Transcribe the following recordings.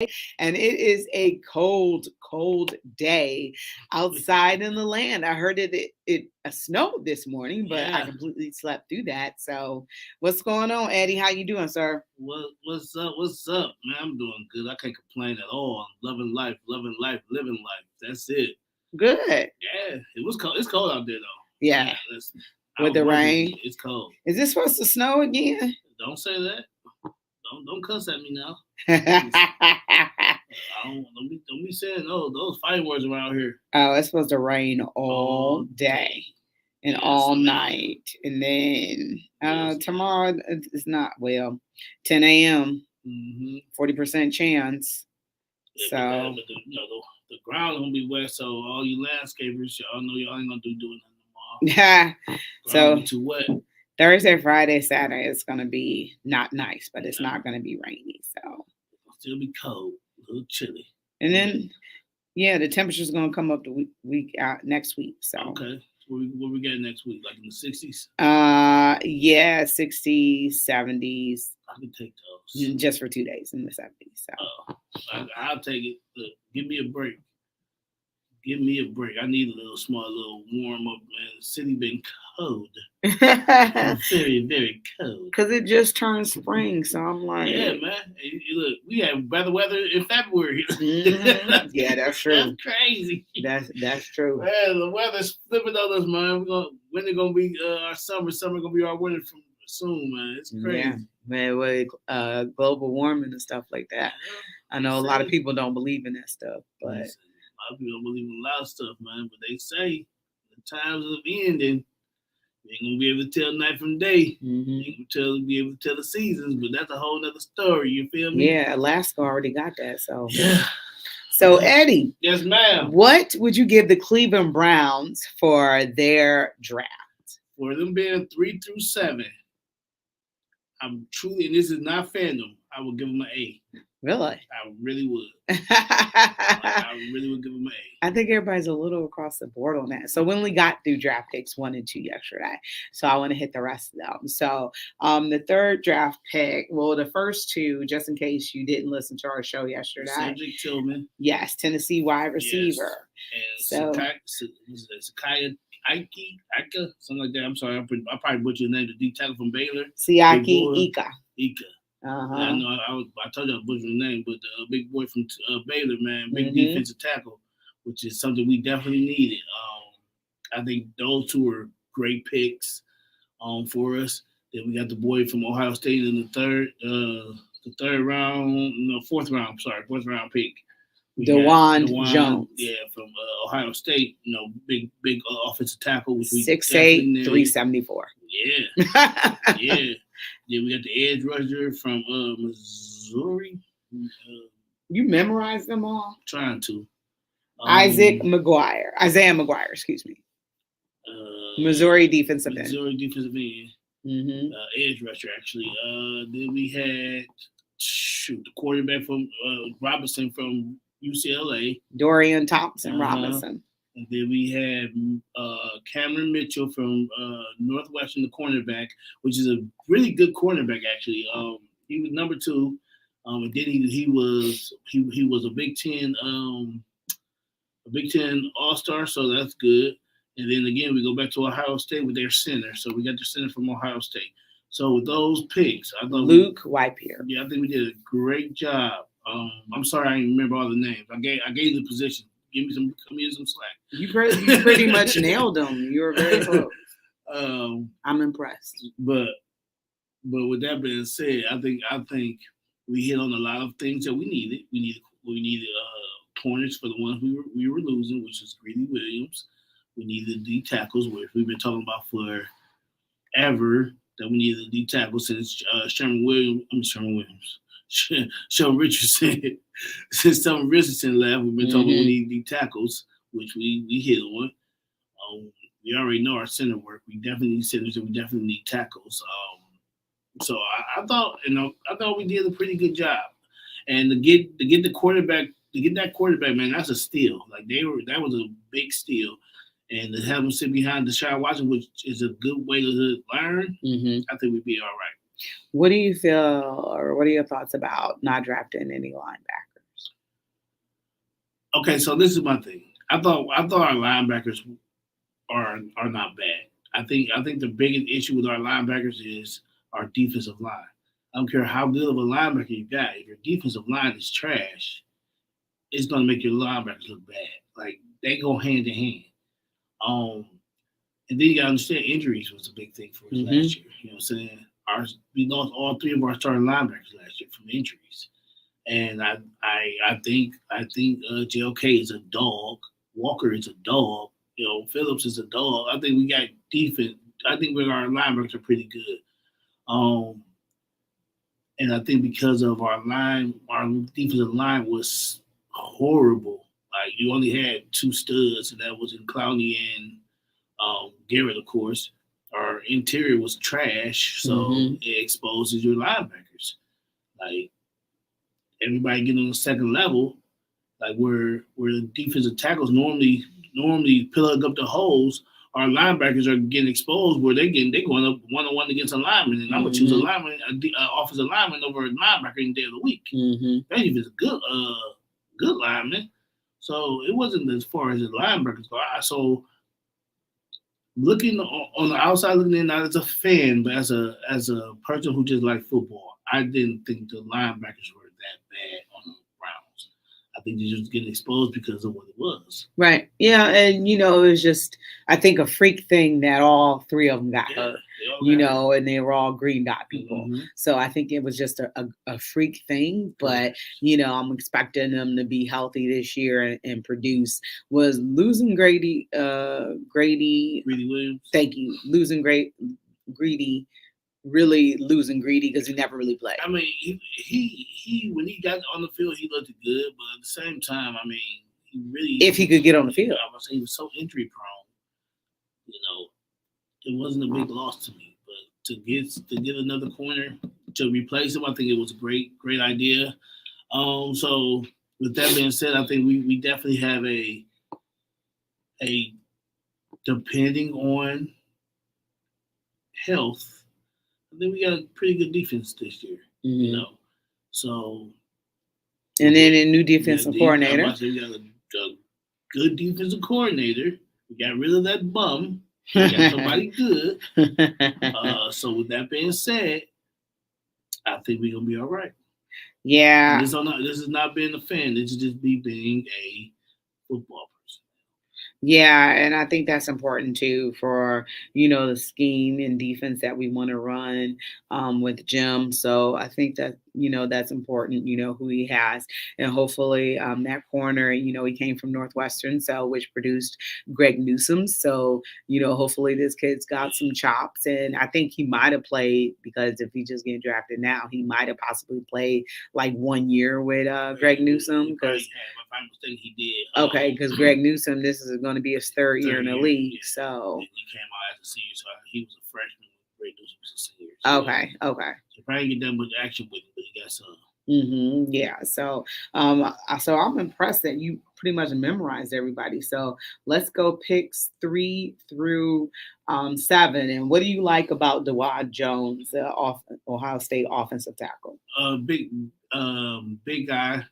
and it is a cold, cold day outside in the land. I heard it snowed this morning, but I Yeah. completely slept through that. So, what's going on, Eddie? How you doing, sir? What's up? What's up, man? I'm doing good. I can't complain at all. Loving life, living life. That's it. Good. Yeah, it was cold. It's cold out there though. Yeah, Man, listen, I with was the working. rain. It's cold. Is this supposed to snow again? Don't say that. Don't cuss at me now. Don't be saying those fighting words around here Oh, it's supposed to rain all all day. day and Yes, all man. night. And then Yes, man. tomorrow it's not, well, 10 a.m., Mm-hmm. 40% chance. Yeah, but So, the ground gonna be wet, so all you landscapers, y'all know y'all ain't gonna do doing nothing tomorrow. yeah. Ground gonna So be too wet. Thursday, Friday, Saturday is going to be not nice, but it's Yeah, not going to be rainy. So, it's gonna still be cold, a little chilly. and Yeah. then, yeah, the temperature's going to come up the week out next week. So, Okay. What we got next week? Like in the 60s? yeah, 60s, 70s, I can take those. just for 2 days in the 70s. So, I'll take it. Look, give me a break. Give me a break. I need a little small, little warm up, man. The city been cold, very, very cold. because it just turned spring. So I'm like, Yeah, man. Hey, look, we have better weather in February. yeah, that's That's true. crazy. That's true. Man, the weather's flipping on us, man. Winter gonna be our summer. Summer gonna be our winter from soon, man. It's Yeah, crazy. man, with global warming and stuff like that. Yeah, I they know a lot of say. people don't believe in that stuff, but Listen, a lot of people don't believe in a lot of stuff, man. But they say the times of ending. You ain't gonna be able to tell night from day. You hmm ain't gonna be able to tell the seasons, but that's a whole nother story. You feel me? yeah, Alaska already got that. So, Yeah. so Eddie, Yes, ma'am. what would you give the Cleveland Browns for their draft? For them being 3 through 7, I'm truly, and this is not fandom. I would give them an A. Really? I really would. I really would give them an A. I think everybody's a little across the board on that. So we only got through draft picks 1 and 2 yesterday. So I want to hit the rest of them. So the third draft pick, well, the first two, just in case you didn't listen to our show yesterday. Cedric Tillman. Yes, Tennessee wide Yes. receiver. And So Sakai Ika, something like that. I'm sorry, I probably butchered his name. The D tackle from Baylor. Big Siaki boy. Ika. Ika. Yeah, I Uh-huh. know. I told you I butchered his name, but the big boy from Baylor, man, big hmm defensive tackle, which is something we definitely needed. I think those two are great picks for us. Then we got the boy from Ohio State in the third round, no, fourth round. Sorry, fourth round pick. We got Dewan Jones. yeah, from Ohio State. Big offensive tackle, which we 6'8", definitely need. 374. Yeah, yeah. Then we got the edge rusher from Missouri. You memorized them all? Trying to. Isaiah McGuire, excuse me. Missouri defensive end. Missouri defensive end. Mm-hmm. Edge rusher, actually. Then we had, the quarterback from Robinson from UCLA. Dorian Thompson Robinson. And then we had Cameron Mitchell from Northwestern, the cornerback, which is a really good cornerback, actually. He was number 2. And then he was a Big Ten All Star, so that's good. And then again, we go back to Ohio State with their center. So we got the center from Ohio State. So with those picks, I thought Luke Whitepier. Yeah, I think we did a great job. I'm sorry I didn't remember all the names. I gave the position. Give me some slack. You pretty much nailed them. You were very close. I'm impressed. But with that being said, I think we hit on a lot of things that we needed. We needed corners for the ones we were losing, which is Greedy Williams. We needed D tackles, which we've been talking about forever. That we needed D tackles since Sherman Williams. Sheldon Richardson. Since Sheldon Richardson left, we've been talking about we need D tackles, which we hit on. We already know our center work. We definitely need centers, and we definitely need tackles. So I thought we did a pretty good job. And to get that quarterback, man, that's a steal. Like that was a big steal. And to have him sit behind Deshaun Watson, which is a good way to learn, I think we'd be all right. What do you feel, or what are your thoughts about not drafting any linebackers? Okay, so this is my thing. I thought our linebackers are not bad. I think the biggest issue with our linebackers is our defensive line. I don't care how good of a linebacker you got. If your defensive line is trash, it's gonna make your linebackers look bad. Like they go hand in hand. Um, and then you gotta understand injuries was a big thing for us Mm-hmm. last year. You know what I'm saying? We lost all three of our starting linebackers last year from injuries. And I think JOK is a dog. Walker is a dog. Phillips is a dog. I think we got defense. I think our linebackers are pretty good. Um, and I think because of our defensive line was horrible. Like you only had two studs, and that was in Clowney and Garrett, of course. Our interior was trash, so Mm-hmm. it exposes your linebackers. Like everybody getting on the second level, like where the defensive tackles normally plug up the holes. Our linebackers are getting exposed where they going up 1-on-1 against a lineman, and I'm gonna choose a Mm-hmm. lineman, offensive lineman over a linebacker any day of the week. Mm-hmm. Especially if it's a good lineman. So it wasn't as far as the linebackers go. So looking on the outside, looking in, not as a fan, but as a person who just liked football, I didn't think the linebackers were that bad on the Browns. I think they just getting exposed because of what it was. Right. Yeah. And, it was just, I think, a freak thing that all three of them got Yeah, hurt, they all got hurt. and they were all green dot people. Mm-hmm. So I think it was just a freak thing. But, Correct. I'm expecting them to be healthy this year and produce. Was losing Grady, Greedy Williams. thank you, losing Greedy, really losing Greedy because he never really played. I mean, he when he got on the field, he looked good, but at the same time, I mean, he really If he could get on the field. I would say he was so injury prone. You know, it wasn't a big loss to me. But to get another corner to replace him, I think it was a great idea. So with that being said, I think we definitely have a depending on health, I think we got a pretty good defense this year. Mm-hmm. So and then a new defensive coordinator. We got a good defensive coordinator. We got rid of that bum. We got somebody good. So with that being said, I think we're gonna be all right. Yeah. This is not being a fan. This is just me being a football person. Yeah, and I think that's important too for the scheme and defense that we want to run with Jim. So I think that that's important. Who he has, and hopefully that corner. He came from Northwestern, so which produced Greg Newsome. So hopefully this kid's got some chops, and I think he might have played because if he just getting drafted now, he might have possibly played like 1 year with Greg Newsome because. If I'm mistaken, he did. Okay, because Greg Newsome, this is going to be his third year in the league. Yeah. So he came out as a senior, so he was a freshman when Greg Newsome was a senior. So okay. So probably get that much action with him, but he got some. Mm-hmm. Yeah. So I'm impressed that you pretty much memorized everybody. So let's go picks 3 through 7. And what do you like about Dawad Jones, Ohio State offensive tackle? Big guy.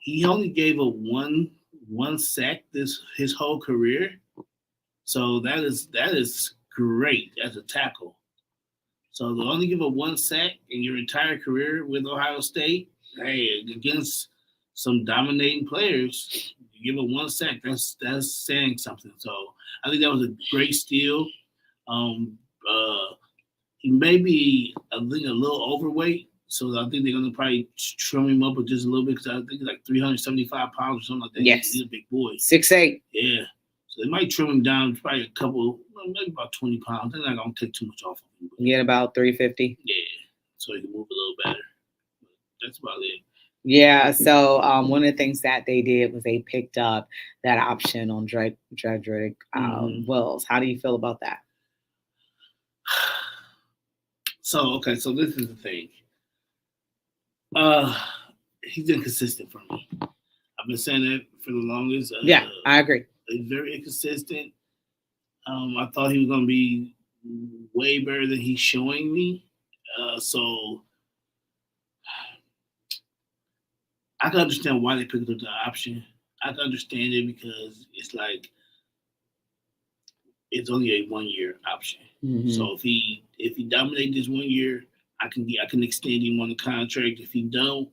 He only gave up one sack his whole career, so that is great as a tackle. So to only give up one sack in your entire career with Ohio State, hey, against some dominating players, you give up one sack. That's saying something. So I think that was a great steal. He may be a little overweight, so I think they're gonna probably trim him up just a little bit because I think he's like 375 pounds or something like that. Yes, he's a big boy. 6'8". Yeah, so they might trim him down probably a couple, maybe about 20 pounds. They're not gonna take too much off of him. Get about 350. Yeah, so he can move a little better. That's about it. Yeah, so one of the things that they did was they picked up that option on Jedrick Wills. How do you feel about that? So this is the thing. He's inconsistent for me. I've been saying that for the longest. Yeah, I agree. He's very inconsistent. I thought he was going to be way better than he's showing me. So I can understand why they picked up the option. I can understand it because it's like it's only a 1 year option. Mm-hmm. So if he dominate this 1 year, I can extend him on the contract. If he don't,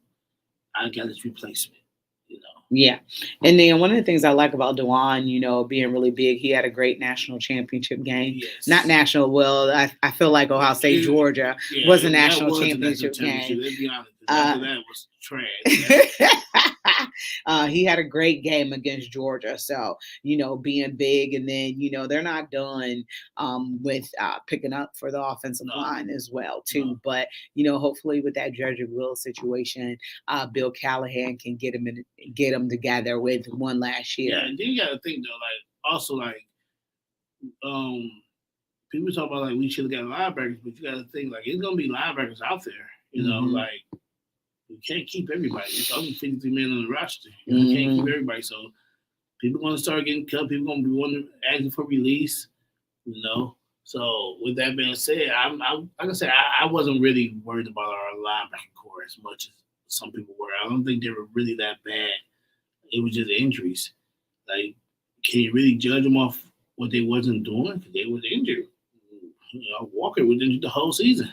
I got his replacement. You know. Yeah. And then one of the things I like about Dewan, being really big, he had a great national championship game. Not Yes. national. Well, I feel like Ohio State, Georgia was a That national was a national championship championship. game. Let's be honest. Uh, After that was trash. he had a great game against Georgia. So, being big, and then, they're not done with picking up for the offensive No, line as well, no. too. But, hopefully with that Georgia Will situation, Bill Callahan can get them together with one last year. Yeah, and then you got to think though, like also like um people talk about like we should have got linebackers, but you got to think like it's gonna be linebackers out there. You know, Mhm. like you can't keep everybody. It's only 53 men on the roster. You can't keep Mhm. everybody. So people gonna start getting cut. People gonna be wanting asking for release. You know. So with that being said, I'm like I said, I wasn't really worried about our linebacking core as much as some people were. I don't think they were really that bad. It was just injuries. Like, can you really judge them off what they wasn't doing? Because they was injured. Walker was injured the whole season.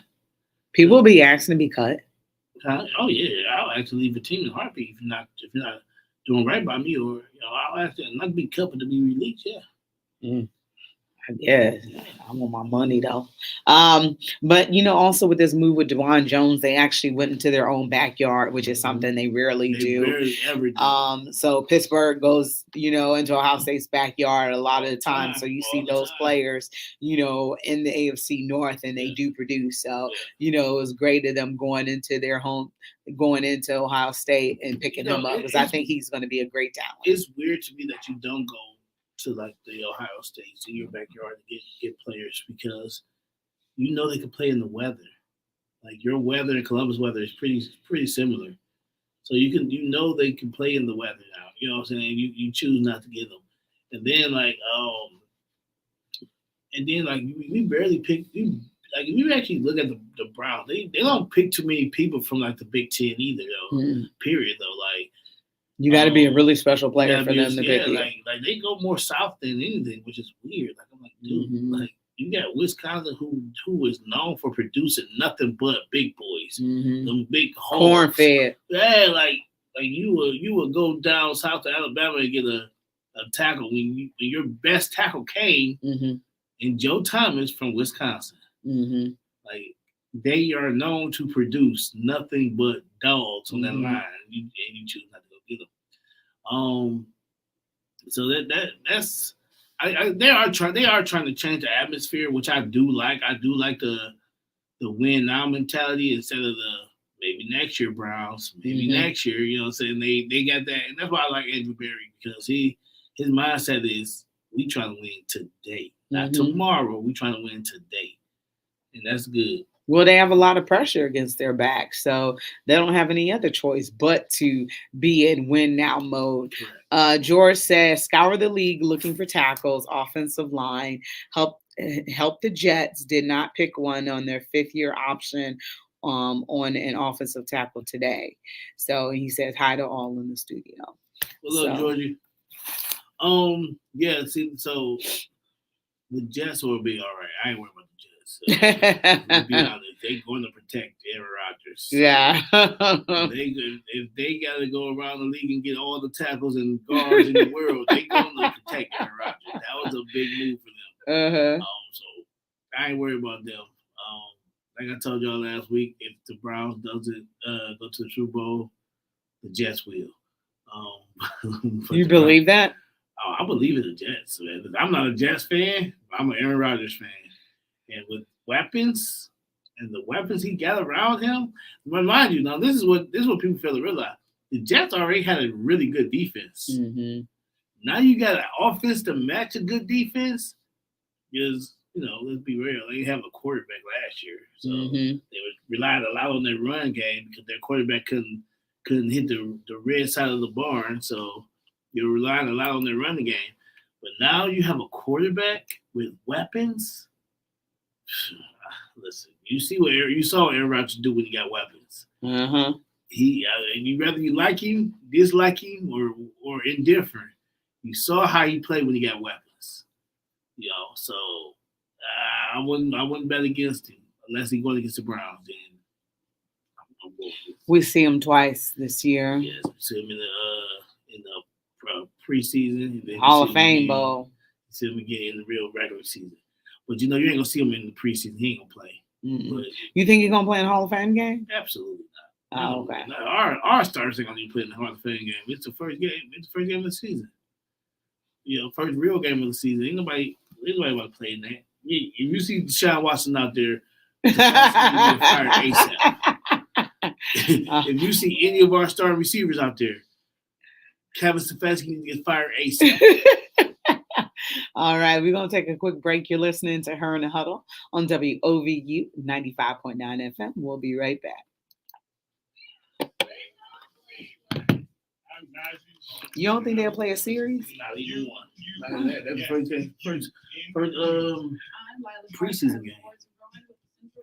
People be asking to be cut. Oh yeah, I'll actually leave a team in a heartbeat if you're not doing right by me, or I'll ask them not to be cut but to be released. Yeah. Mm. Yeah, I want my money though. But also with this move with Dewan Jones, they actually went into their own backyard, which is something they rarely They do. barely ever do. So Pittsburgh goes, into Ohio State's backyard a lot of the time. So you see All the those time. players, in the AFC North, and they do produce. So, Yeah. it was great of them going into Ohio State and picking him up, because I think he's going to be a great talent. It's weird to me that you don't go to like the Ohio States in your backyard to get players because they can play in the weather. Like your weather and Columbus weather is pretty similar. So they can play in the weather now. You know what I'm saying? You choose not to get them. And then like we barely pick like if you actually look at the Browns, they don't pick too many people from like the Big Ten either though. Mm. Period though. Like you got to be a really special player for them to pick you. Like they go more south than anything, which is weird. Like I'm like, dude, like you got Wisconsin who is known for producing nothing but big boys, them big corn fed. Yeah, like you would go down south to Alabama and get a tackle when your best tackle came in Joe Thomas from Wisconsin. Like they are known to produce nothing but dogs on that line, and you choose not to go get them. So that's they are trying to change the atmosphere, which I do like. I do like the win now mentality instead of the maybe next year Browns, maybe next year. You know what I'm saying? They got that, and that's why I like Andrew Berry because his mindset is we trying to win today, not tomorrow. We trying to win today, and that's good. Well, they have a lot of pressure against their back, so they don't have any other choice but to be in win now mode. George says, scour the league looking for tackles, offensive line, help the Jets. Did not pick one on their 5th-year option on an offensive tackle today. So he says hi to all in the studio. Well, look, Georgie. Yeah, see, so the Jets will be all right. I ain't worried about the Jets. To be honest, they're going to protect Aaron Rodgers. So yeah. if they got to go around the league and get all the tackles and guards in the world, they're going to protect Aaron Rodgers. That was a big move for them. So I ain't worried about them. Like I told y'all last week, if the Browns doesn't go to the Super Bowl, the Jets will. You believe that? Oh, I believe in the Jets. Man. I'm not a Jets fan. I'm an Aaron Rodgers fan. And with weapons and the weapons he got around him, remind you now, this is what people fail to realize. The Jets already had a really good defense. Now you got an offense to match a good defense. Because let's be real, they didn't have a quarterback last year, so they relied a lot on their run game because their quarterback couldn't hit the red side of the barn. So you're relying a lot on their running game. But now you have a quarterback with weapons. Listen, you saw what Aaron Rodgers do when he got weapons. whether you like him, dislike him, or indifferent, you saw how he played when he got weapons. So I wouldn't bet against him unless he going against the Browns. Then I'm going with We see him twice this year. yes. We see him in the preseason, and then Hall of Fame Bowl. See him again in the real regular season. But you ain't gonna see him in the preseason. He ain't gonna play. But, you think he's gonna play in the Hall of Fame game? Absolutely not. Oh, okay. Our starters ain't gonna even play in the Hall of Fame game. It's the first game. It's the first game of the season. First real game of the season. Ain't nobody want to play in that. If you see Deshaun Watson out there, get fired ASAP. If you see any of our starting receivers out there, Kevin Stefanski needs to get fired ASAP. All right, we're going to take a quick break. You're listening to Her in the Huddle on WOVU 95.9 FM. We'll be right back. You don't think they'll play a series? Not even one. That's the first game. First preseason game.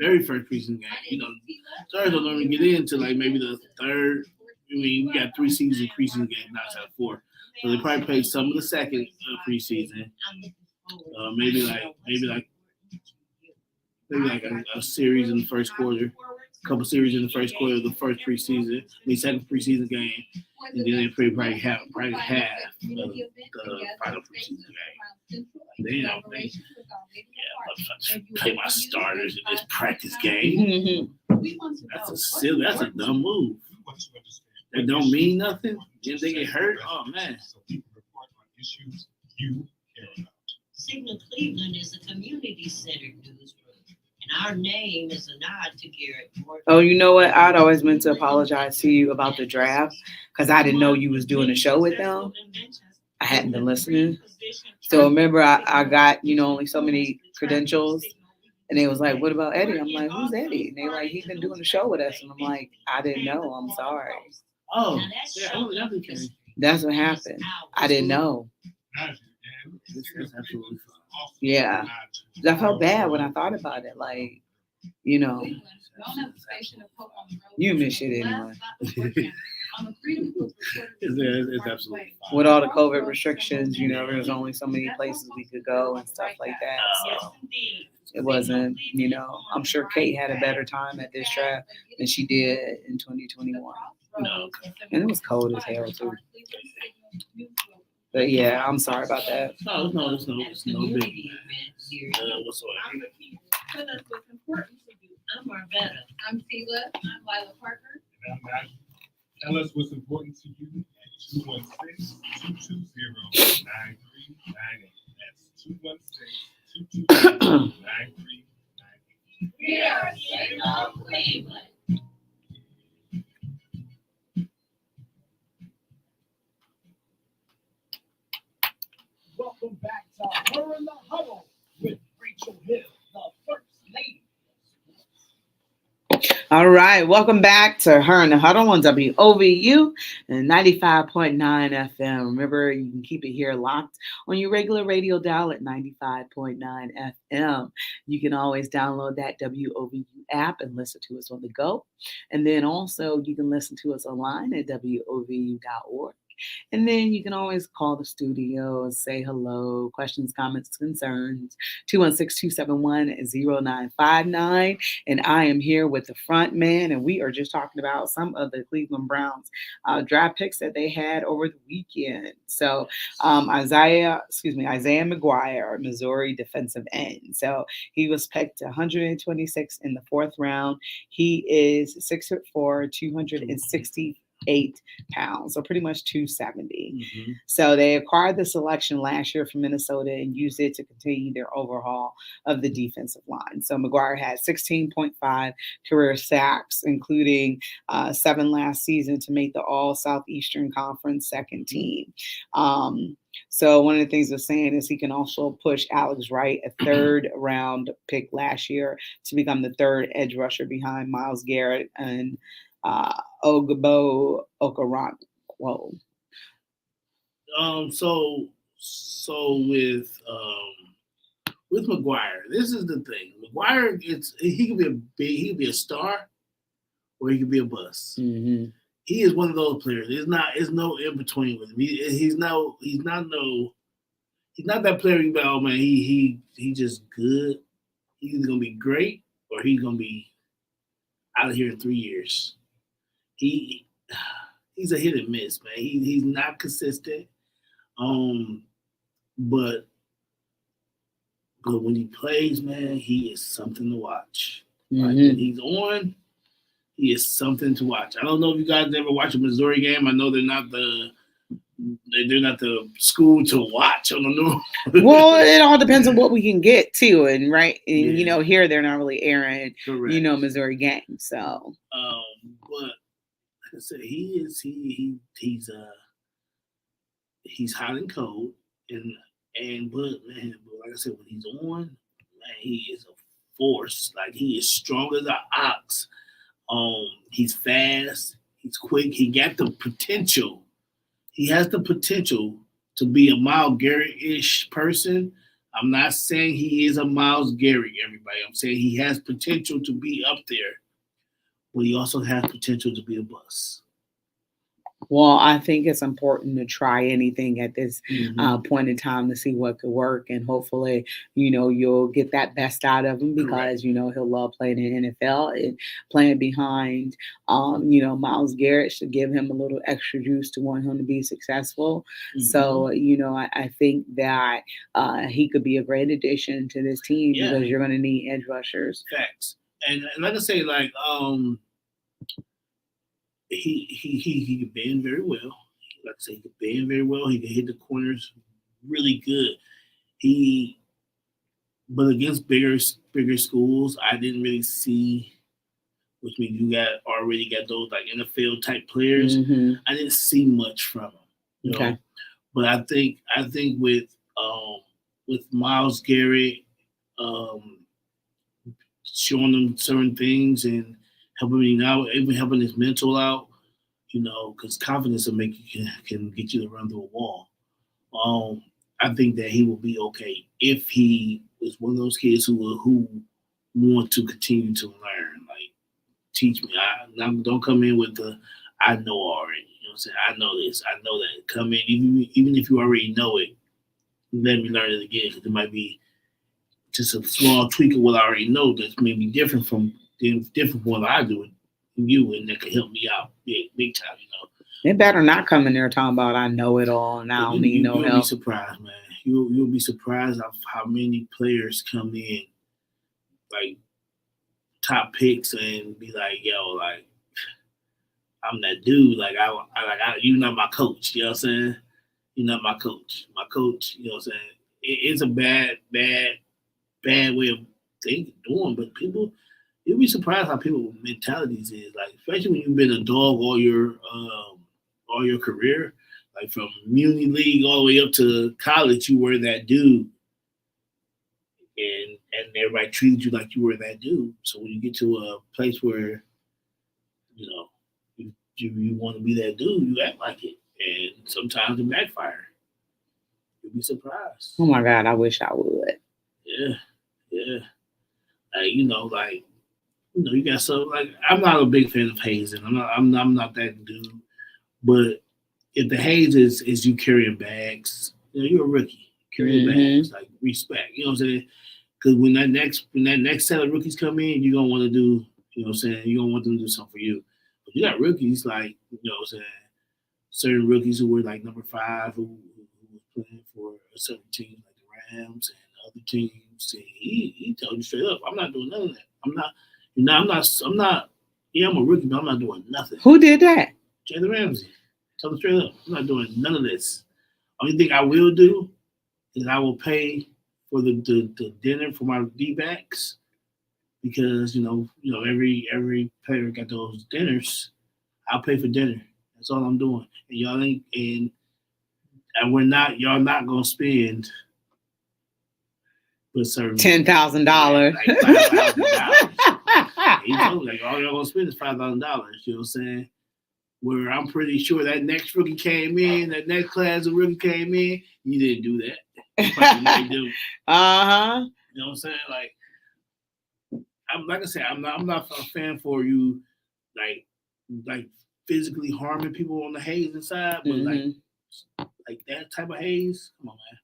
Very first preseason game. Stars don't normally get into like maybe the third. We got 3 seasons preseason games, not 4. So they probably played some of the second preseason. Maybe like a series in the first quarter, a couple series in the first quarter of the first preseason, second preseason game, and then they probably half of the final preseason game. Then I think, play my starters in this practice game. That's a dumb move. That don't mean nothing. If they get hurt, oh man. Signal Cleveland is a community-centered newsroom, and our name is a nod to Garrett Morton. Oh, you know what? I'd always meant to apologize to you about the draft because I didn't know you was doing a show with them. I hadn't been listening. So remember, I got, only so many credentials. And they was like, what about Eddie? I'm like, who's Eddie? And they like, he's been doing a show with us. And I'm like, I didn't know. I'm sorry. Oh, yeah, that's what happened. I didn't know. Yeah. I felt bad when I thought about it. Like, you miss it anyway. It's absolutely fine. With all the COVID restrictions, there's only so many places we could go and stuff like that. So it wasn't, I'm sure Kate had a better time at this draft than she did in 2021. No. And it was cold as hell too. But yeah, I'm sorry about that. No, it's no big. Whatsoever. I'm Marvetta. I'm Tila. I'm Lila Parker. And I'm Nigel. Tell us what's important to you at 216-220-9398. That's 216-220-9398. We are Signal Cleveland. Welcome back to Her in the Huddle with Rachel Hill, the First Lady. All right, welcome back to Her in the Huddle on WOVU and 95.9 FM. Remember, you can keep it here locked on your regular radio dial at 95.9 FM. You can always download that WOVU app and listen to us on the go. And then also you can listen to us online at WOVU.org. And then you can always call the studio and say hello, questions, comments, concerns, 216-271-0959. And I am here with the front man, and we are just talking about some of the Cleveland Browns draft picks that they had over the weekend. So Isaiah McGuire, Missouri defensive end. So he was picked 126 in the 4th round. He is 6'4", 268 pounds, so pretty much 270. Mm-hmm. So they acquired the selection last year from Minnesota and used it to continue their overhaul of the defensive line. So McGuire had 16.5 career sacks, including 7 last season to make the All Southeastern Conference second team. So one of the things they're saying is he can also push Alex Wright, a 3rd round pick last year, to become the 3rd edge rusher behind Myles Garrett and Ogbo Okoronkwo. So with McGuire, this is the thing. McGuire, he could be a star, or he could be a bust. Mm-hmm. he is one of those players. There's no in between with him. He's not that player. You go, oh man, he just good. He's either gonna be great or he's gonna be out of here in 3 years. He he's a hit and miss, man. He's not consistent. Um, but when he plays, man, he is something to watch. Like when Mhm. he's on, he is something to watch. I don't know if you guys ever watch a Missouri game. I know they're not the school to watch on the news. Well, it all depends on what we can get too, and right, and you Yeah. know, here they're not really airing, Correct. you know, Missouri games. So But like I said, he's hot and cold, but like I said, when he's on, man, he is a force. Like he is strong as an ox. He's fast. He's quick. He got the potential. He has the potential to be a Miles Garrett-ish person. I'm not saying he is a Miles Garrett, everybody. I'm saying he has potential to be up there, but he also has potential to be a bust. well, I think it's important to try anything at this Mhm. point in time to see what could work, and hopefully, you know, you'll get that best out of him Correct. because you know he'll love playing in the NFL and playing behind, you know, Miles Garrett should give him a little extra juice to want him to be successful. So, you know, I think that he could be a great addition to this team Yeah. because you're going to need edge rushers. Facts. And like I say, like he can bend very well. Like I say, he can bend very well. He can hit the corners really good. But against bigger schools, I didn't really see. Which means you already got those like NFL type players. Mhm. I didn't see much from him. You know? Okay. But I think with Miles Garrett, showing them certain things and helping him out, even helping his mental out, you know, because confidence will make you can get you to run through a wall. I think that he will be okay if he is one of those kids who want to continue to learn. Like, teach me. Don't come in with the I know already. You know what I'm saying? I know this. I know that. Come in, even if you already know it, let me learn it again because it might be just a small tweak of what I already know that's maybe different from what I do and you, and that can help me out big time. You know. They better not come in there talking about I know it all and I don't need no You'll be help. surprised, man. You'll be surprised of how many players come in like top picks and be like, yo, like I'm that dude. Like you're not my coach. You know what I'm saying? You're not my coach. My coach. You know what I'm saying? It's a bad way of doing, but people. You'll be surprised how people mentalities is like, especially when you've been a dog all your career, like from Muni League all the way up to college, you were that dude, and everybody treated you like you were that dude. So when you get to a place where you know you want to be that dude, you act like it, and sometimes it backfire. You'll be surprised. Oh my God, I wish I would. Yeah, yeah. Like you got so like I'm not a big fan of hazing. I'm not that dude. But if the haze is you carrying bags, you know, you're a rookie. Carrying bags, like respect. You know what I'm saying? Because when that next set of rookies come in, you're gonna want to do, you know what I'm saying, you're gonna want them to do something for you. But you got rookies like, you know what I'm saying, certain rookies who were like number 5 who was playing for a certain team like the Rams and other teams. And he told you straight up, I'm not doing none of that. I'm not, yeah, I'm a rookie, but I'm not doing nothing. Who did that? Jalen Ramsey. Tell him straight up, I'm not doing none of this. Only thing I will do is I will pay for the dinner for my D-backs because you know every player got those dinners. I'll pay for dinner. That's all I'm doing. And y'all not gonna spend with certain $10,000. like $5,000. He told me like all y'all gonna spend is $5,000. You know what I'm saying? Where I'm pretty sure that next rookie came in, that next class of rookie came in, you didn't do that. You probably might do. Uh-huh. You know what I'm saying? Like I'm like I said, I'm not a fan for you like physically harming people on the haze inside, but like that type of haze. Come on, man.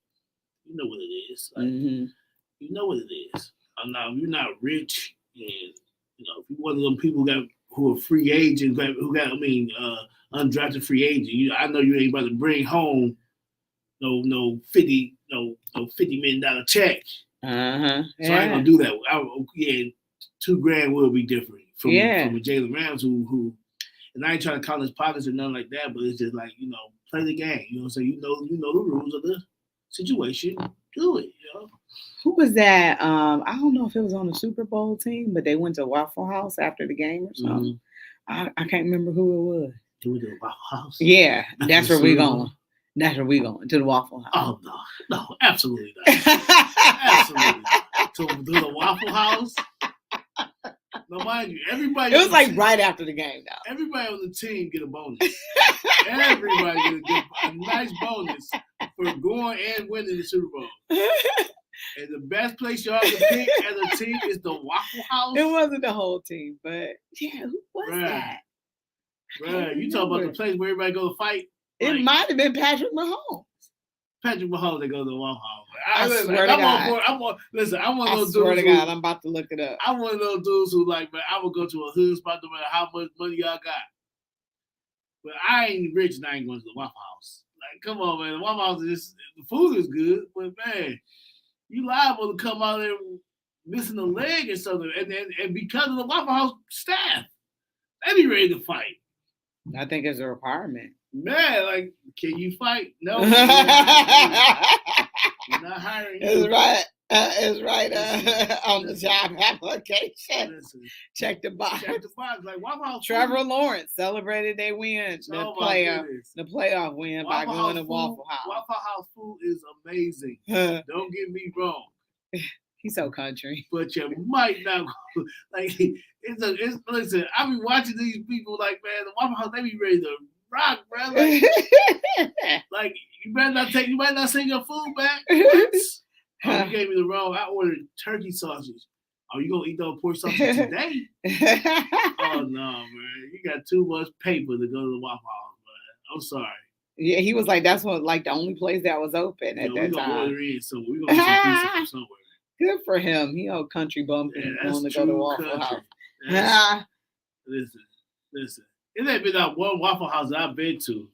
You know what it is. Like, you know what it is. Now, if you're not rich, and if you're one of them people who are free agents, undrafted free agent, I know you ain't about to bring home no $50 million check. So I ain't gonna do that. $2,000 will be different from a Jalen Rams who, and I ain't trying to call his pockets or nothing like that, but it's just like, play the game. You know what I'm saying? You know the rules of the situation. Do it. Who was that? I don't know if it was on the Super Bowl team, but they went to Waffle House after the game or something. I can't remember who it was. They went to the Waffle House? Yeah, that's where we're going. That's where we're going, to the Waffle House. Oh, no, absolutely not. Absolutely not. To the Waffle House? No, mind you, everybody. It was like right after the game, though. Everybody on the team get a bonus. Everybody get a nice bonus for going and winning the Super Bowl. And the best place y'all can pick as a team is the Waffle House. It wasn't the whole team, but yeah, who was that? Right, you talking about the place where everybody go to fight? It might have been Patrick Mahomes. Patrick Mahomes, they go to the Waffle House. I swear to God. I'm one of those dudes. I swear to God, I'm about to look it up. I'm one of those dudes who man, I would go to a hood spot no matter how much money y'all got. But I ain't rich and I ain't going to the Waffle House. Like, come on, man. The Waffle House the food is good, but man, you liable to come out there missing a leg or something. And because of the Waffle House staff, they be ready to fight. I think it's a requirement. Man, like, can you fight? No. You're not hiring. It's right. It's right on the job application. Listen, check the box. Check the box. Like Waffle House. Trevor Lawrence celebrated their win, the playoff win by going to Waffle House. Waffle House food is amazing. Don't get me wrong. He's so country. But you might not go. Like listen, I be watching these people like, man, the Waffle House, they be ready to rock, bro. Like you might not send your food back. Oh, you gave me the wrong. I ordered turkey sausage. Oh, you gonna eat those pork sausage today? Oh no, man. You got too much paper to go to the Waffle House, man. I'm sorry. Yeah, he was like, that's what the only place that was open at that time. Order in, so we're gonna get some pizza from somewhere. Good for him. He old country bumpkin going to go to Waffle House. Listen. It ain't been that one Waffle House that I've been to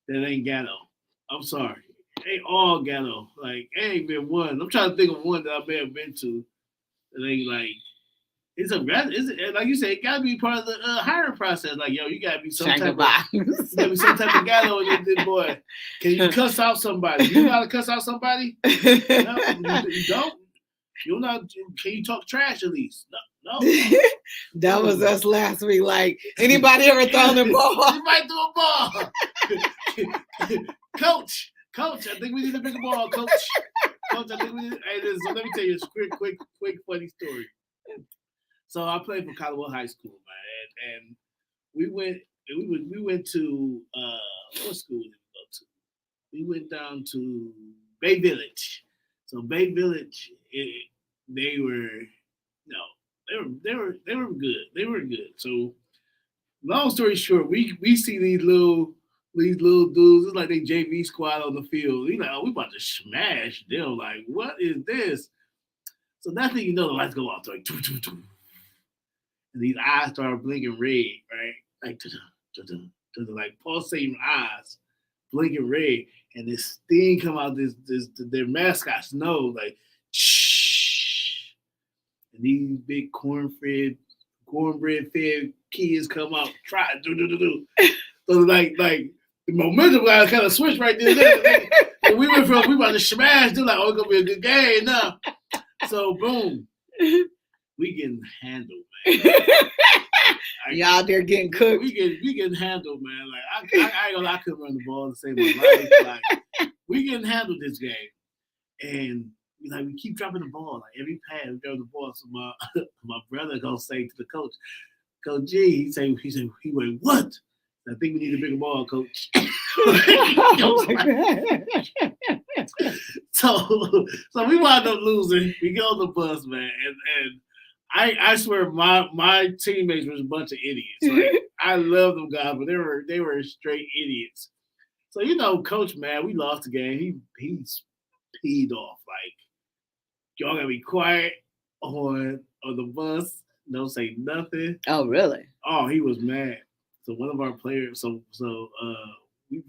that ain't ghetto. I'm sorry. They all ghetto. Like, it ain't been one. I'm trying to think of one that I may have been to that ain't like, like you said, it gotta be part of the hiring process. Like, yo, you gotta be some type of ghetto in this boy. Can you cuss out somebody? You know how to cuss out somebody? No, you don't. You're not. Can you talk trash at least? No. That was us last week. Like, anybody ever thrown a ball? Anybody threw a ball? Coach, I think we need a bigger ball, Coach. Coach, I think we need. Hey, listen, so let me tell you a quick funny story. So I played for Colorado High School, man, and we went to what school did we go to? We went down to Bay Village. So Bay Village, they were good. They were good. So long story short, we see these little dudes. It's like they JV squad on the field. You know, we about to smash them. Like, what is this? So that's when you know the lights go off. Like, and these eyes start blinking red, right? Like, like pulsating eyes, blinking red, and this thing come out their mascot's nose, like, shh. And these big cornbread fed kids come out, try do. So like the momentum got kind of switched right there. And we went from we about to smash, they're like, oh, it's gonna be a good game now. So boom, we getting handled, man. Y'all there getting cooked. We getting handled, man. Like I ain't gonna lie, I couldn't run the ball to save my life. Like we getting handled this game, and we keep dropping the ball. Like every pass, we drop the ball. So my brother gonna say to the coach, Coach G, he went, what? I think we need a bigger ball, Coach. So we wound up losing. We get on the bus, man, and I swear my teammates was a bunch of idiots. Like, I love them guys, but they were straight idiots. So Coach man, we lost the game. He's peed off. Like, y'all gotta be quiet on the bus. Don't say nothing. Oh, really? Oh, he was mad. So one of our players, we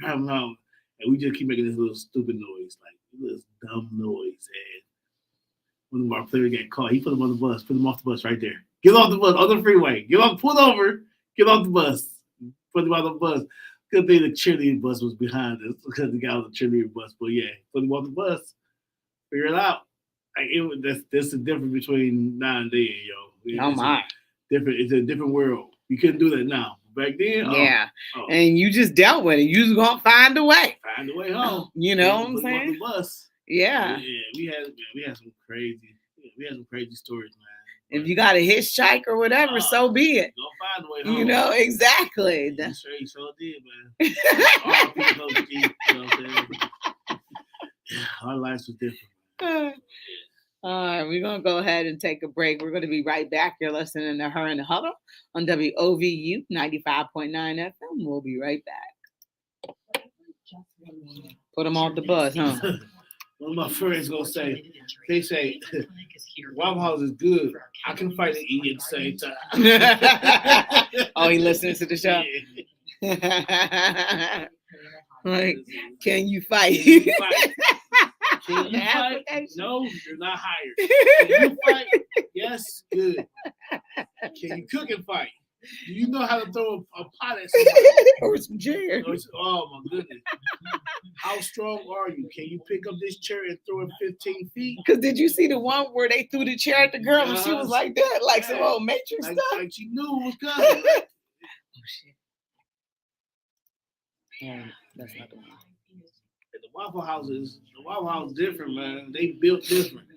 have him out, and we just keep making this little stupid noise, like this dumb noise. And one of our players got caught. He put him on the bus, put him off the bus right there. Get off the bus on the freeway. Get off, pull over. Get off the bus. Put him on the bus. Good thing the cheerleading bus was behind us because the guy on the cheerleading bus. But yeah, put him on the bus. Figure it out. Like that's the difference between now and then, yo. Oh my! It's a different world. You couldn't do that now. Back then, yeah. And you just dealt with it. You just gonna find a way. Find a way home. You know what I'm saying? The bus. Yeah. We had some crazy stories, man. If you got a hitchhike or whatever, so be it. Gonna find a way home. You know, exactly. Yeah, he sure did, man. All people know, you know what I'm saying? Our lives was different. All right, we're going to go ahead and take a break. We're going to be right back. You're listening to Her in the Huddle on WOVU 95.9 FM. We'll be right back. Put them off the bus, huh? One of my friends going to say, they say, Waffle House is good. I can fight and eat at the same time. Oh, he listens to the show? Like, can you fight? Can you fight? Can you fight? No, you're not hired. Can you fight? Yes, good. Can you cook and fight? Do you know how to throw a pot at somebody? Or some chairs? Oh, my goodness. How strong are you? Can you pick up this chair and throw it 15 feet? Because did you see the one where they threw the chair at the girl and she was like that? Like some old Matrix stuff? Like she knew it was coming. Oh, shit. Yeah, that's not the one. The Waffle House is different, man. They built different.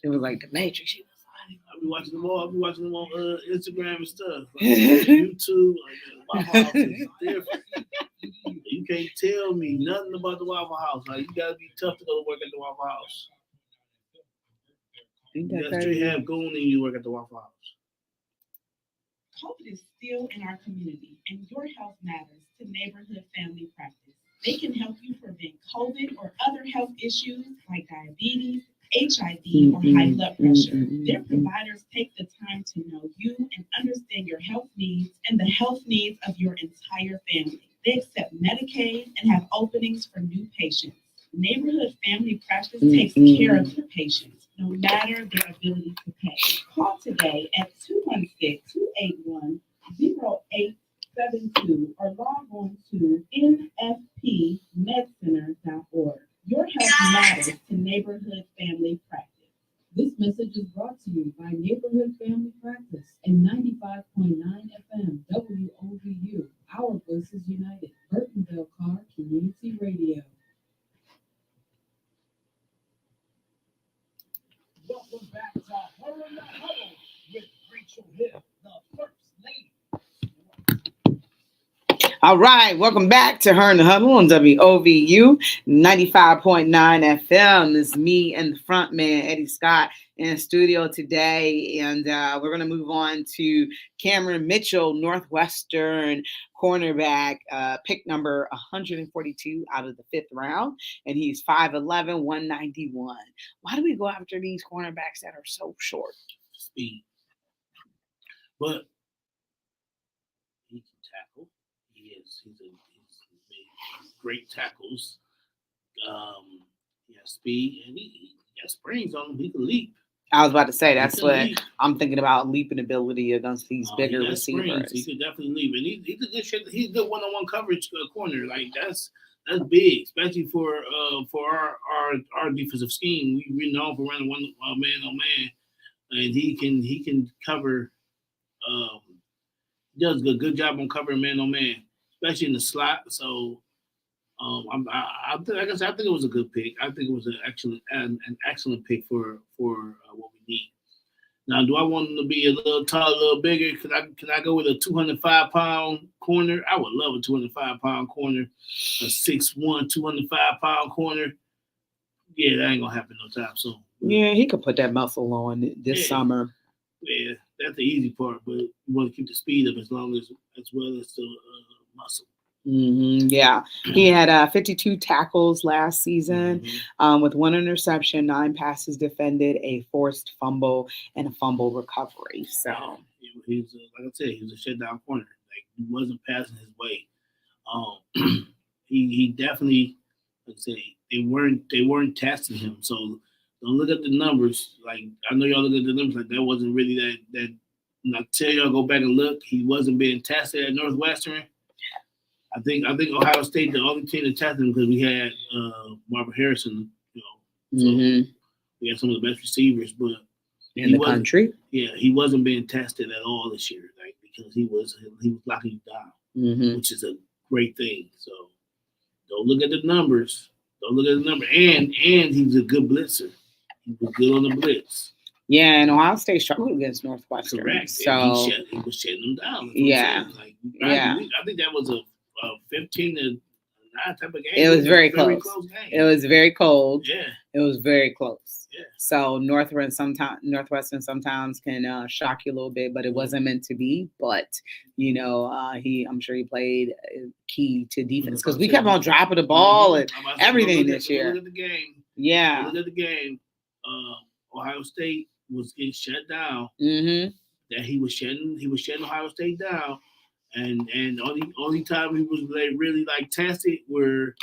It was like the Matrix. She was I be watching them on Instagram and stuff. Like, YouTube. Like, the Waffle House is different. You can't tell me nothing about the Waffle House. Like, you gotta be tough to go to work at the Waffle House. You got straight have goon and you work at the Waffle House. COVID is still in our community, and your health matters to Neighborhood Family Practice. They can help you prevent COVID or other health issues like diabetes, HIV, or high blood pressure. Their providers take the time to know you and understand your health needs and the health needs of your entire family. They accept Medicaid and have openings for new patients. Neighborhood Family Practice takes care of their patients, no matter their ability to pay. Call today at 216-281-0872 or log on to nfpmedcenter.org. Your health matters to Neighborhood Family Practice. This message is brought to you by Neighborhood Family Practice and 95.9 FM WOVU. Our Voices United. Burtonville Car Community Radio. Welcome back to Her in the Huddle with Rachel Hill, the First Lady. All right, welcome back to Her in the Huddle on WOVU 95.9 FM. It's me and the front man, Eddie Scott, in the studio today. And we're going to move on to Cameron Mitchell, Northwestern cornerback, pick number 142 out of the 5th round. And he's 5'11", 191. Why do we go after these cornerbacks that are so short? Speed. But he can tackle. He's made great tackles. He has speed and he has springs on him. He can leap. I was about to say that's what I'm thinking about, leaping ability against these bigger receivers. Springs. He could definitely leap, and he's a good he's a good one-on-one coverage corner. Like that's big, especially for our defensive scheme. We're known for running one man on man, and he can cover. Does a good job on covering man on man, especially in the slot. So, I think it was a good pick. I think it was an excellent pick for what we need. Now, do I want him to be a little taller, a little bigger? Can I go with a 205-pound corner? I would love a 205-pound corner, a 6'1", 205-pound corner. Yeah, that ain't gonna happen no time soon. Yeah, he could put that muscle on this summer. Yeah, that's the easy part, but you want to keep the speed up as well as the muscle. Yeah, he had 52 tackles last season Mhm. with one interception, 9 passes defended, a forced fumble, and a fumble recovery. So, He's like I said, he was a shutdown corner. Like he wasn't passing his way. He definitely, like I say, they weren't testing him. So don't look at the numbers. Like I know y'all look at the numbers like that wasn't really that. And I tell y'all go back and look, he wasn't being tested at Northwestern. I think Ohio State the only team that tested him because we had Marvin Harrison. So we had some of the best receivers, but in the country, yeah, he wasn't being tested at all this year, like because he was locking you down, which is a great thing. So don't look at the numbers. Don't look at the number. And he's a good blitzer. He was good on the blitz. Yeah, and Ohio State struggled against Northwestern. Correct. So he was shutting them down. Yeah. Like, Yeah. I think that was a 15 to 9 type of game. It was very close. Game. It was very cold. Yeah. It was very close. Yeah. So Northwestern sometimes can shock you a little bit, but it wasn't meant to be. But I'm sure he played key to defense because we kept on dropping the ball and everything this year. Look at the game. Yeah. Look at the game. Ohio State was getting shut down. That he was shutting Ohio State down, and only time he was really tested were,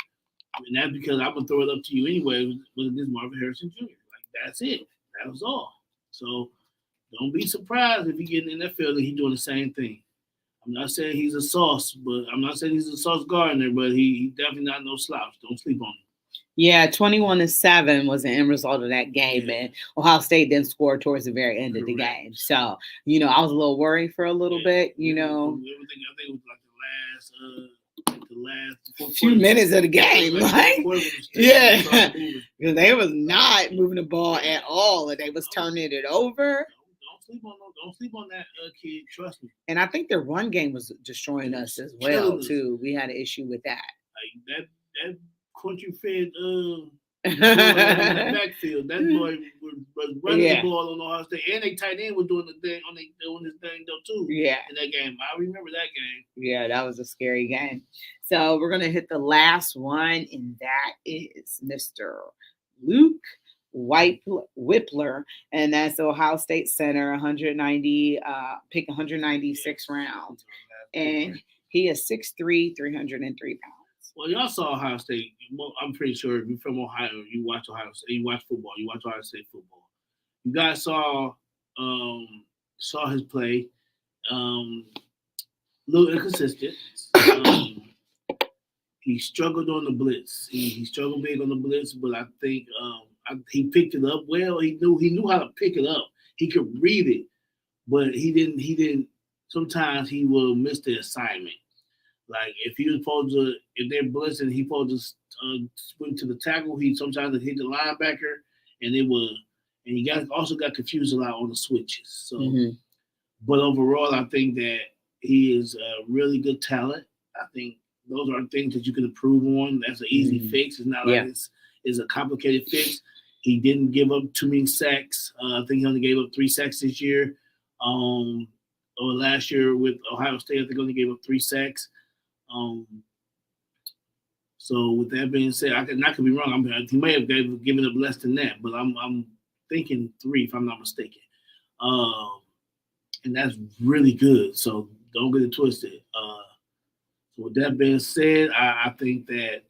and that's because I'm gonna throw it up to you anyway, was against Marvin Harrison Jr. Like that's it. That was all. So don't be surprised if he get in the NFL and he's doing the same thing. I'm not saying he's a sauce, but I'm not saying he's a Sauce Gardner, but he definitely not no slouch. Don't sleep on him. Yeah, 21-7 was the end result of that game, and Ohio State didn't score towards the very end of the game. So, I was a little worried for a little bit. I think it was like the last few minutes of the game, because they was not moving the ball at all, and they was turning it over. Don't sleep on that kid. Trust me. And I think their run game was destroying us as well too. We had an issue with that. Like that country fed in the backfield. That boy was running the ball on Ohio State, and they tight end was doing the thing doing this thing though too. Yeah, in that game, I remember that game. Yeah, that was a scary game. So we're gonna hit the last one, and that is Mr. Luke Whippler, and that's the Ohio State center, 190, pick 196 rounds, and he is 6'3", 303 pounds. Well, y'all saw Ohio State. I'm pretty sure if you're from Ohio, you watch Ohio State. You watch football. You watch Ohio State football. You guys saw his play. Little inconsistent. He struggled on the blitz. He struggled big on the blitz, but I think he picked it up well. He knew how to pick it up. He could read it, but he didn't. Sometimes he will miss the assignment. Like if they're blitzing, he supposed to swing to the tackle. He sometimes hit the linebacker, and he also got confused a lot on the switches. So, but overall, I think that he is a really good talent. I think those are things that you can improve on. That's an easy fix. It's not like it's a complicated fix. He didn't give up too many sacks. I think he only gave up 3 sacks this year. Or last year with Ohio State, I think he only gave up 3 sacks. So with that being said, I could be wrong. He may have given up less than that, but I'm thinking 3 if I'm not mistaken. And that's really good. So don't get it twisted. So with that being said, I think that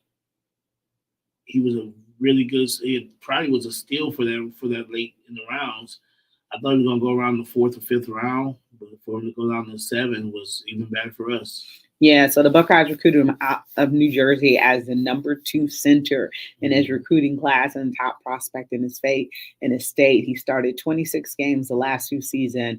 he was a really good. It probably was a steal for them for that late in the rounds. I thought he was gonna go around the 4th or 5th round, but for him to go down to 7 was even better for us. Yeah, so the Buckeyes recruited him out of New Jersey as the number 2 center in his recruiting class and top prospect in his state. He started 26 games the last 2 seasons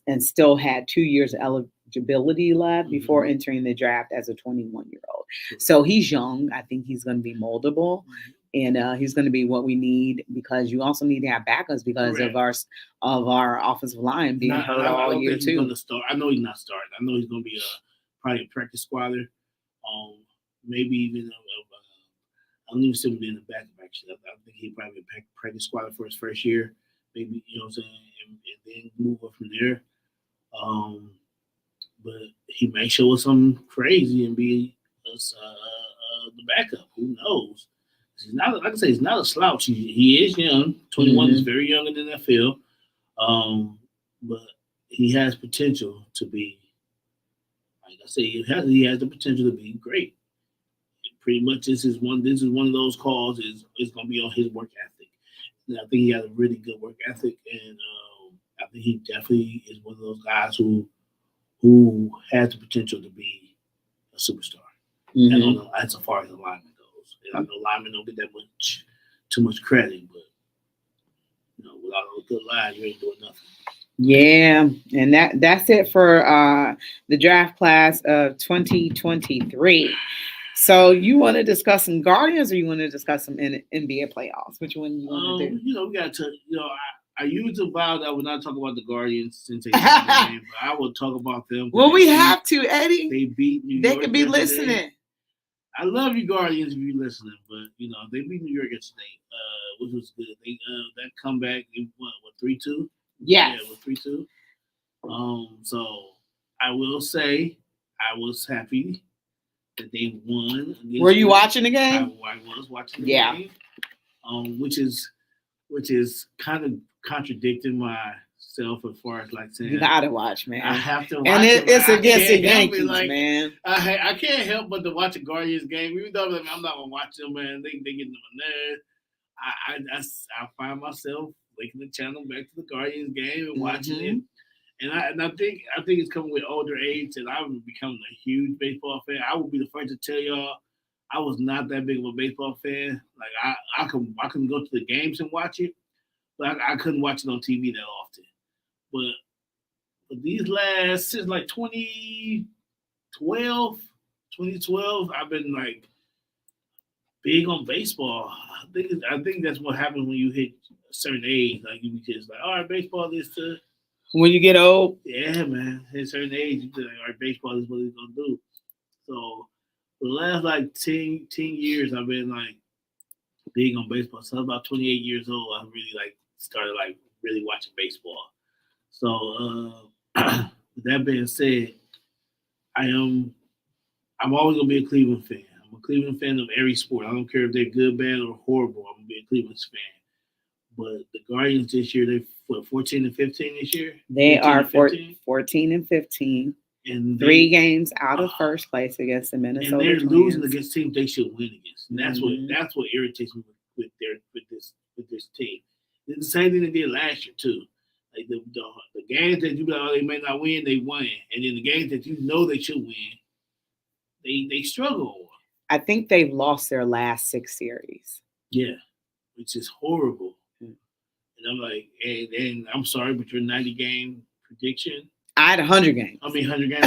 and still had 2 years of eligibility left before entering the draft as a 21-year-old. So he's young. I think he's going to be moldable. And he's going to be what we need because you also need to have backups because of our offensive line being hurt all year too. I know he's not starting. I know he's going to be probably a practice squatter. Maybe even I don't even see him being a backup. Actually, I think he'd probably be a practice squatter for his first year. maybe you know what I'm saying, and then move up from there. But he may show us something crazy and be the backup. Who knows? He's not like I say. He's not a slouch. He is young. 21 is very young in the NFL. But he has potential to be. Like I say, he has the potential to be great. Pretty much, this is one. This is one of those calls. Is going to be on his work ethic. And I think he has a really good work ethic, and I think he definitely is one of those guys who has the potential to be a superstar. And on the, as far as the lineman goes, and I know linemen don't get that much too much credit, but without a good line, you ain't doing nothing. Yeah, and that's it for the draft class of 2023. So you want to discuss some Guardians, or you want to discuss some NBA playoffs? Which one you want to do? We got to. I used to vow that I would not talk about the Guardians since they took the game, but I will talk about them. Well, we have to, Eddie. They beat New York. They could be yesterday. listening. I love you, Guardians, if you're listening, but they beat New York yesterday, which was good. They that comeback, what 3-2? Yes. Yeah, it was 3-2. So I will say I was happy that they won. Were you watching the game? I was watching the game. Which is kind of contradicting myself as far as like saying you gotta watch, man. I have to watch, and it's against the Yankees, man. I can't help but to watch a Guardians game, even though I'm not gonna watch them, man. They get them a nerve. I find myself linking the channel back to the Guardians game and watching it. And I think it's coming with older age that I'm becoming a huge baseball fan. I will be the first to tell y'all I was not that big of a baseball fan. Like I can go to the games and watch it, but I couldn't watch it on TV that often. But these since like 2012, I've been like big on baseball. I think that's what happens when you hit a certain age. Like you just like, all right, baseball is to. When you get old, yeah, man. At a certain age, you be like, all right, baseball is what it's gonna do. So for the last like 10 years, I've been like big on baseball. So I was about 28 years old. I really like started like really watching baseball. So with that being said, I'm always gonna be a Cleveland fan. I'm a Cleveland fan of every sport. I don't care if they're good, bad, or horrible. I'm gonna be a Cleveland fan. But the Guardians this year, they 14 and 15 this year. They are 14 and 15. And 3 games out of first place against the Minnesota and they're Twins. losing against teams they should win against. And that's what irritates me with this team. It's the same thing they did last year too. Like the games that you be like, oh, they may not win, they won. And then the games that you know they should win, they struggle. I think they've lost their last 6 series. Yeah, which is horrible. And I'm like, and I'm sorry, but your 90 game prediction. I had 100 games. 100 games.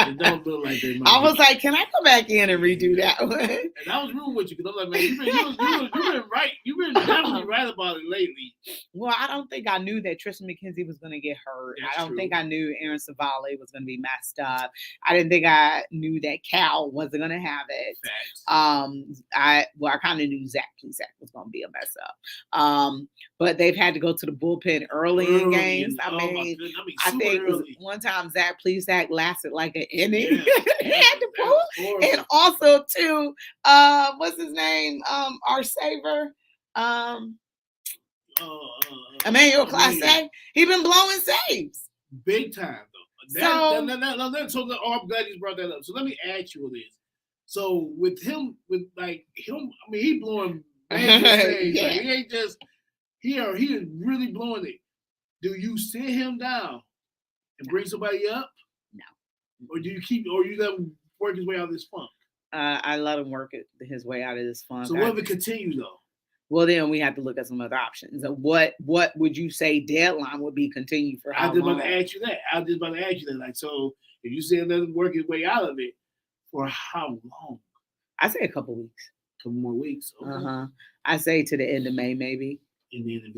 It don't look like they might. I was like, can I go back in and redo that one? And I was rude with you because I'm like, man, you've been right. You've been definitely right about it lately. Well, I don't think I knew that Tristan McKenzie was going to get hurt. That's I don't true. think I knew Aaron Savale was going to be messed up. I didn't think I knew that Cal wasn't going to have it. Facts. I kind of knew Zach was going to be a mess up. But they've had to go to the bullpen early in games. I think one time Zach lasted like an inning. He had to pull. And also too, what's his name? Our saver. Emmanuel Clase. He been blowing saves. Big time though. I'm glad you brought that up. So let me ask you this. So with him, he blowing saves. Yeah. Like, he ain't just he is really blowing it. Do you sit him down and bring somebody up? No. Or do you let him work his way out of this funk? I let him work his way out of this funk. So what if it continues though? Well, then we have to look at some other options. What would you say deadline would be continue for how long? I was just about to ask you that. Like, so if you say let him work his way out of it, for how long? I say a couple weeks. A couple more weeks. Okay. I say to the end of May, maybe. And then if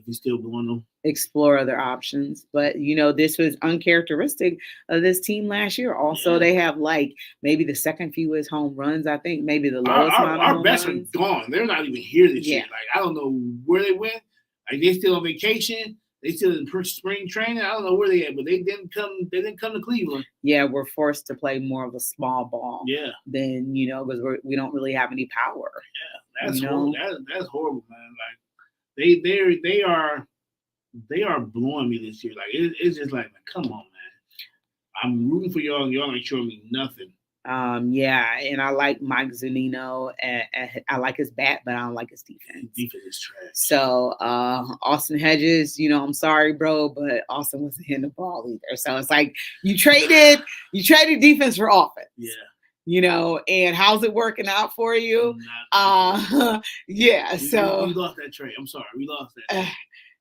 he's still going on, explore other options. But this was uncharacteristic of this team last year. Also, they have like maybe the second fewest home runs. I think maybe the lowest amount of our home best runs. are gone. They're not even here this year. Like I don't know where they went. Like they still on vacation. They still in spring training. I don't know where they at, but they didn't come. They didn't come to Cleveland. Yeah, we're forced to play more of a small ball. Yeah, than because we don't really have any power. yeah, that's You horrible. know? That's horrible, man. Like they are blowing me this year. Like it's just like, come on, man. I'm rooting for y'all, and y'all ain't showing me nothing. Yeah, and I like Mike Zunino. And I like his bat, but I don't like his defense. Defense is trash. So Austin Hedges, I'm sorry, bro, but Austin wasn't hitting the ball either. So it's like you traded defense for offense. Yeah. And how's it working out for you? Yeah. We So lost that trade. I'm sorry, we lost that.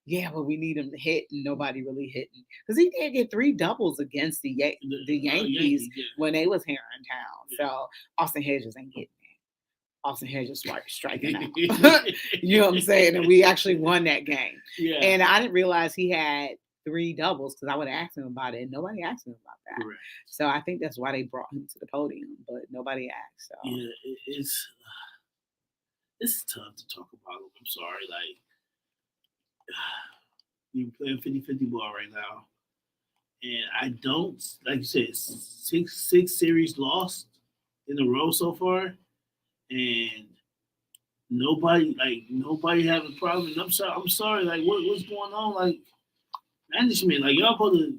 yeah, but we need him to hit, and nobody really hitting because he did get 3 doubles against the Yankees when they was here in town. Yeah. So Austin Hedges ain't getting that. Austin Hedges striking out. You know what I'm saying? And we actually won that game. Yeah. And I didn't realize he had 3 doubles because I would have asked him about it, and nobody asked him about that. Correct. So I think that's why they brought him to the podium, but nobody asked. So. Yeah, it's tough to talk about him. I'm sorry, like. You're playing 50-50 ball right now. And I don't, like you said, six series lost in a row so far. And nobody having a problem. And I'm sorry, like what's going on? Like management, like y'all supposed to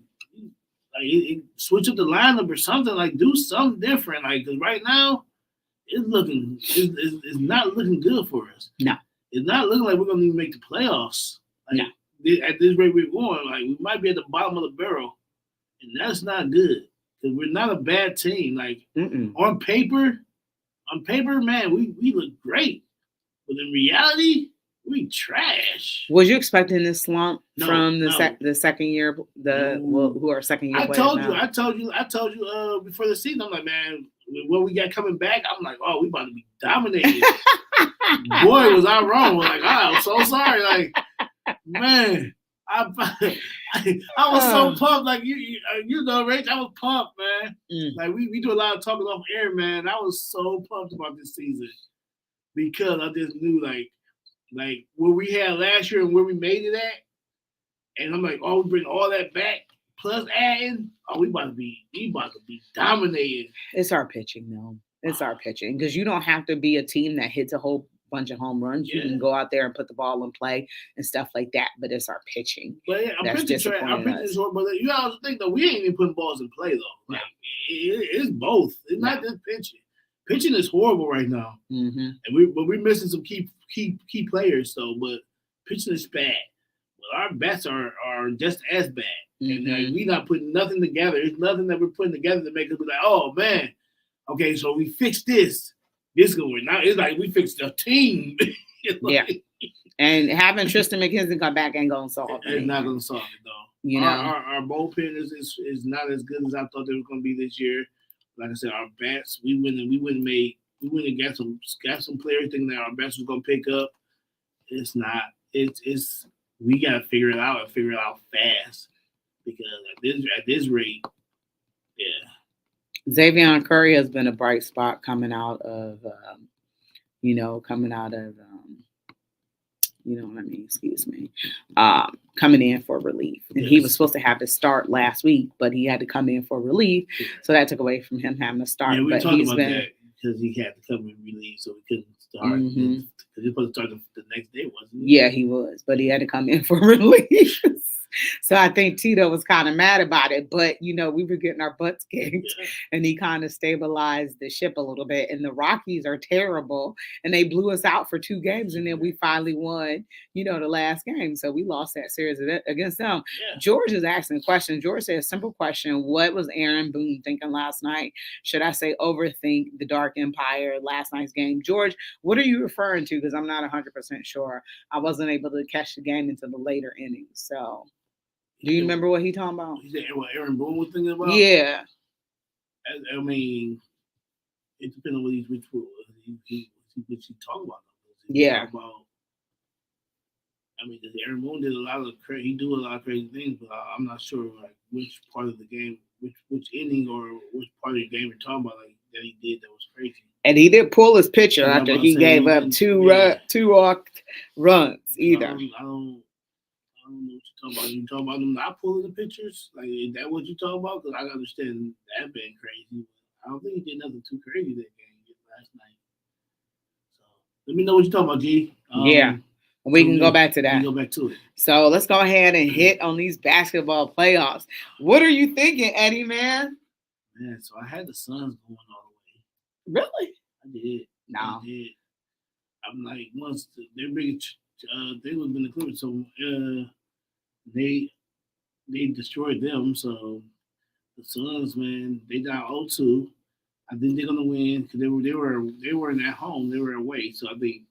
like switch up the lineup or something, like do something different. Like, cause right now it's not looking good for us. No. It's not looking like we're gonna even make the playoffs. Like, no. At this rate we're going, like we might be at the bottom of the barrel, and that's not good because we're not a bad team. Like on paper, man, we look great, but in reality, we trash. Was you expecting this slump from the second year? Who are second year? I told you before the season. I'm like, man, what we got coming back, I'm like, oh, we about to be dominated. Boy, was I wrong. Like, I'm so sorry. Like. Man, I was so pumped. Like you know, Rach, I was pumped, man. Like we do a lot of talking off air, man. I was so pumped about this season because I just knew like what we had last year and where we made it at, and I'm like, oh, we bring all that back plus adding. Oh, we about to be dominated. It's our pitching, though. It's our pitching because you don't have to be a team that hits a whole bunch of home runs. You can go out there and put the ball in play and stuff like that, but it's our pitching. But yeah, our pitching is horrible. But you have to think that we ain't even putting balls in play though. Like it's both. It's not just pitching. Pitching is horrible right now, and we're missing some key players. So, but pitching is bad. But our bats are just as bad, and we not putting nothing together. It's nothing that we're putting together to make us be like, oh man, okay, so we fixed this. This going now. It's like we fixed the team. Yeah, and having Tristan McKenzie come back ain't gonna solve it. It's not gonna solve it though. You know, our bullpen is not as good as I thought they were gonna be this year. Like I said, our bats we went and got some players thinking that our bats was gonna pick up. It's not. It's we gotta figure it out fast because at this rate, yeah. Xavier Curry has been a bright spot coming out of, coming in for relief. And he was supposed to have to start last week, but he had to come in for relief. So that took away from him having to start. Yeah, we but talked he's about been, that because he had to come in relief, so we couldn't start. Because he was supposed to start the next day, wasn't he? Yeah, he was, but he had to come in for relief. So I think Tito was kind of mad about it, but we were getting our butts kicked, and he kind of stabilized the ship a little bit. And the Rockies are terrible, and they blew us out for 2 games, and then we finally won, the last game. So we lost that series against them. Yeah. George is asking a question. George said a simple question: what was Aaron Boone thinking last night? Should I say overthink the Dark Empire last night's game? George, what are you referring to? Because I'm not 100% sure. I wasn't able to catch the game until the later innings. So. Do you remember what he talking about? He said what Aaron Boone was thinking about? Yeah. I mean, it depends on what he talking about. Yeah. Because Aaron Boone did a lot of crazy things, but I'm not sure like which part of the game, which inning or which part of the game we're talking about like that he did that was crazy. And he didn't pull his pitcher after he gave up two walked runs either. I don't you're talking about. You talking about them not pulling the pictures? Like, is that what you talking about? Because I understand that being crazy. I don't think he did nothing too crazy that game last night. So let me know what you're talking about, G. Yeah. We can go back to We that. can go back to it. So let's go ahead and hit on these basketball playoffs. What are you thinking, Eddie, man? Man, so I had the Suns going all the way. Really? I did. No. I did. I'm like, once they're big, they would have been the Clippers, so they destroyed them. So the Suns, man, they down 0-2. I think they're gonna win because they weren't at home, they were away. So I think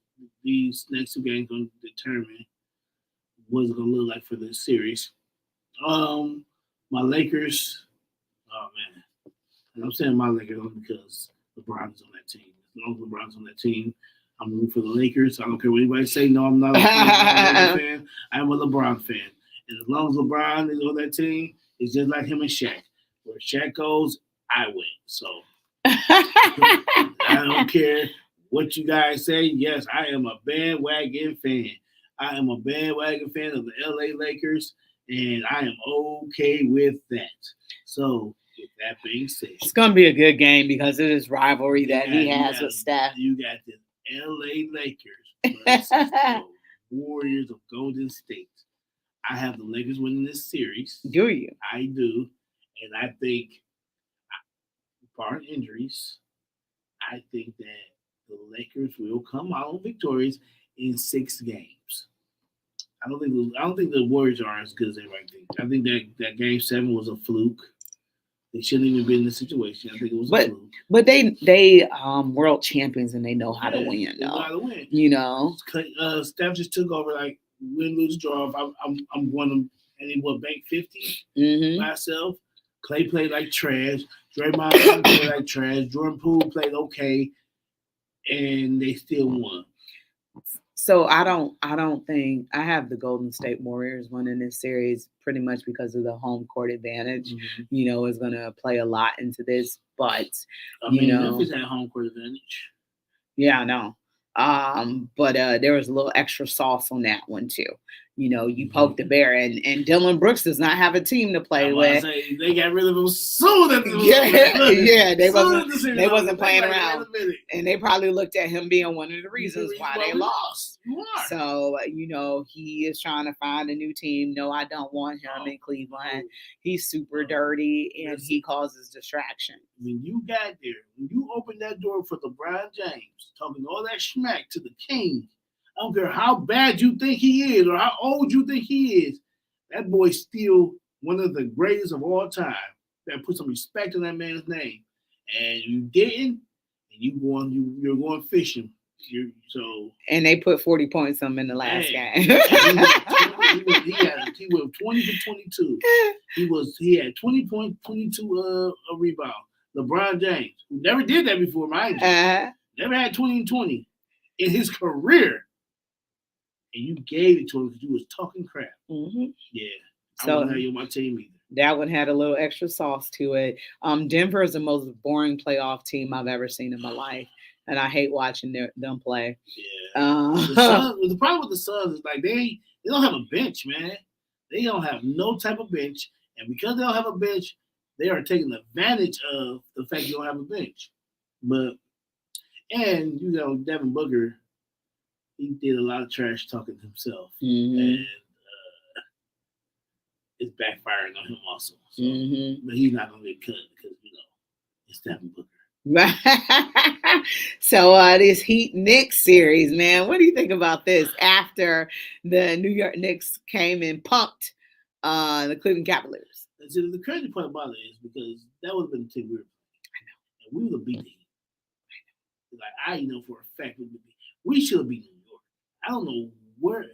these next two games gonna determine what it's gonna look like for the series. My Lakers, oh man, and I'm saying my Lakers only because LeBron's on that team. As long as LeBron's on that team, I'm rooting for the Lakers. I don't care what anybody say. No, I'm not a Lakers fan. I'm a LeBron fan. And as long as LeBron is on that team, it's just like him and Shaq. Where Shaq goes, I win. So I don't care what you guys say. Yes, I am a bandwagon fan. I am a bandwagon fan of the LA Lakers, and I am okay with that. So, with that being said, It's going to be a good game because of this rivalry that he has with Steph. You got the LA Lakers versus the Warriors of Golden State. I have the Lakers winning this series. Do you? I do. And I think, barring injuries, I think that the Lakers will come out victorious in 6 games. I don't think the Warriors are as good as everybody thinks. I think that game 7 was a fluke. They shouldn't even been in this situation. I think it was a fluke. But they world champions and they know how to win. They know how to win. You know, Steph just took over like win, lose, draw. If I'm going to and he will bank 50 myself. Clay played like trash. Draymond played like trash. Jordan Poole played okay, and they still won. So I don't think I have the Golden State Warriors winning this series pretty much because of the home court advantage. You know, is going to play a lot into this, but Memphis had home court advantage. Yeah, I know. But there was a little extra sauce on that one too. You know, you poked the bear, and Dylan Brooks does not have a team to play with. They got rid of him soon as they wasn't playing around, and they probably looked at him being one of the reasons why they lost. So he is trying to find a new team. No, I don't want him in Cleveland. He's super dirty and he causes distraction. When you got there, when you opened that door for LeBron James, talking all that smack to the king. I don't care how bad you think he is or how old you think he is. That boy's still one of the greatest of all time. That put some respect on that man's name. And you didn't, and you're going fishing. And they put 40 points on him in the last game. He went 20 for 22. He had 20 points, 22 rebound. LeBron James, who never did that before, mind you. Never had 20 and 20 in his career. And you gave it to him because you was talking crap. Yeah. I don't have you on my team either. That one had a little extra sauce to it. Denver is the most boring playoff team I've ever seen in my life. And I hate watching them play. Yeah. The problem with the Suns is like they don't have a bench, man. They don't have no type of bench. And because they don't have a bench, they are taking advantage of the fact you don't have a bench. And Devin Booker, he did a lot of trash talking to himself. And it's backfiring on him also. So, but he's not going to get cut because, it's Devin Booker. So this Heat Knicks series, man, what do you think about this after the New York Knicks came and pumped the Cleveland Cavaliers? The crazy part about it is because that would have been the team we were playing. And we would have beat them. Like, I know for a fact we should have beat New York. I don't know where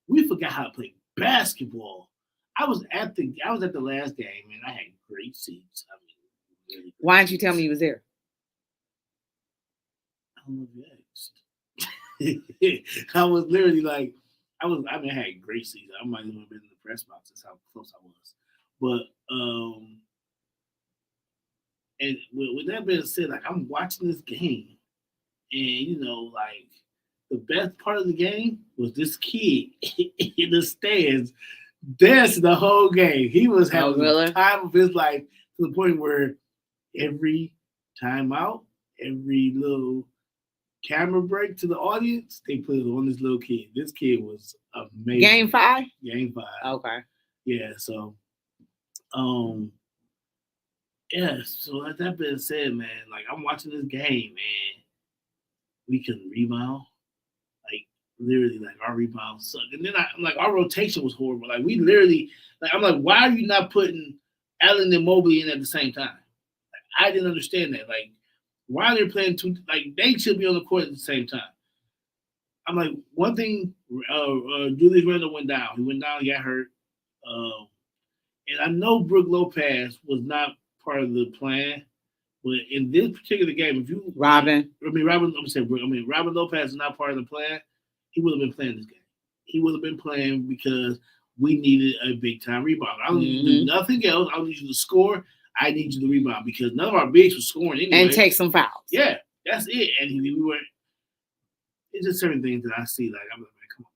we forgot how to play basketball. I was at the last game and I had great seats. I mean, really. Why didn't you tell me you was there? I don't know if you asked. I was literally like, I had great seats. I might even have been in the press box. That's how close I was. But and with that being said, like I'm watching this game, and like the best part of the game was this kid in the stands dancing the whole game. He was Oh, having really? the time of his life to the point where every timeout, every little camera break to the audience, they put it on this little kid. This kid was amazing. Game 5? Game 5. Okay. Yeah, so um yeah, so like that being said, man, like I'm watching this game, man. We can rebound. Like literally, like our rebound sucked. And then I'm like, our rotation was horrible. Like we literally, like I'm like, why are you not putting Allen and Mobley in at the same time? Like, I didn't understand that. Like, why they're playing two? Like they should be on the court at the same time. I'm like, one thing, Julius Randle went down. He went down. He got hurt. Um, and I know Brook Lopez was not part of the plan. But in this particular game, if you Robin. Robin, I'm saying, Robin Lopez is not part of the plan. He would have been playing this game. He would have been playing because we needed a big time rebound. I don't need you to do nothing else. I don't need you to score. I need you to rebound because none of our bigs were scoring anyway. And take some fouls. Yeah, that's it. And we were. It's just certain things that I see. Like I'm like, man, come on.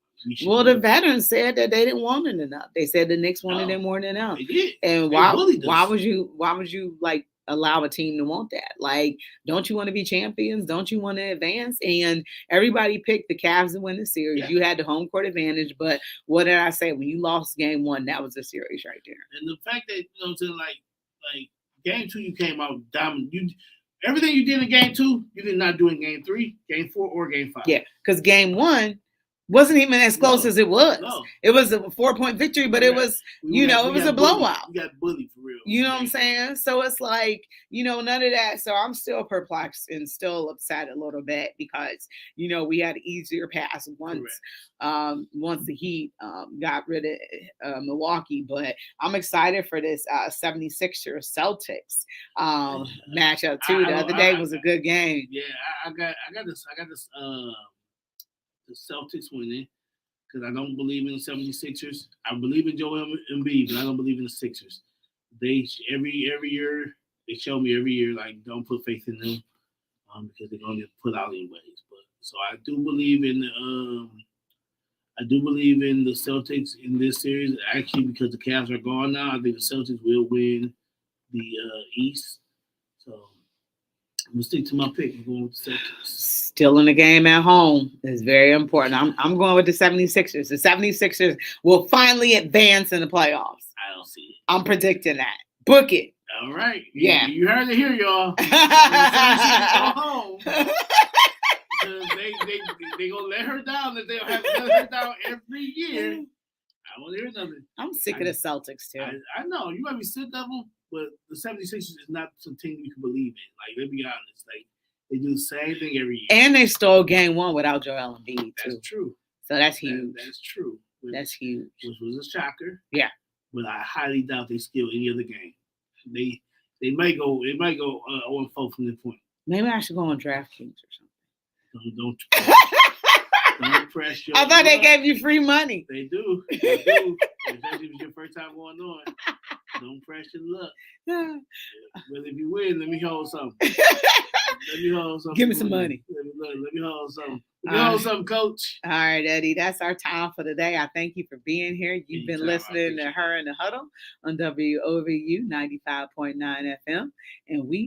Well, the veterans said that they didn't want it enough. They said the Knicks wanted it more than enough. They did. And why would you like allow a team to want that? Like, don't you want to be champions? Don't you want to advance? And everybody picked the Cavs to win the series. Yeah. You had the home court advantage, but what did I say? When you lost game 1, that was the series right there. And the fact that, you know what I'm saying, like game 2, you came out dominant. Everything you did in game 2, you did not do in game 3, game 4, or game 5. Yeah, because game 1 wasn't even as close as it was. No. It was a 4-point victory, but it was, it was a blowout. We got bullied for real. You know what I'm saying? So it's like, none of that. So I'm still perplexed and still upset a little bit because, we had an easier pass once the Heat got rid of Milwaukee. But I'm excited for this 76ers Celtics matchup too. The other day was a good game. Yeah, I got this the Celtics winning because I don't believe in the 76ers. I believe in Joel Embiid, but I don't believe in the Sixers. They every year they show me every year like don't put faith in them because they're going to get put out anyways. But so I do believe in the Celtics in this series actually because the Cavs are gone now. I think the Celtics will win the East. So I'm gonna stick to my pick. I'm going with the Celtics. Still in the game at home is very important. I'm going with the 76ers. The 76ers will finally advance in the playoffs. I don't see it. I'm predicting that. Book it. All right. Yeah. You heard it here, y'all. Go home. They gonna let her down if they'll have to let her down every year. I won't hear nothing. I'm sick of the Celtics too. I know you might be sick of them, but the 76ers is not some team you can believe in. Like, let's be honest. Like, they do the same thing every year. And they stole game 1 without Joel Embiid too. That's true. So that's huge. That's true. That's huge. Which was a shocker. Yeah. But I highly doubt they steal any other game. They might go 0-4 from this point. Maybe I should go on DraftKings or something. Don't press your I thought they gave you free money. They do. Especially if it's your first time going on. Don't press your luck. But if you win, let me hold something. Give me some money. Let me hold something. Let me hold something, Coach. All right, Eddie. That's our time for today. I thank you for being here. You've been listening to Her in the Huddle on WOVU 95.9 FM. And we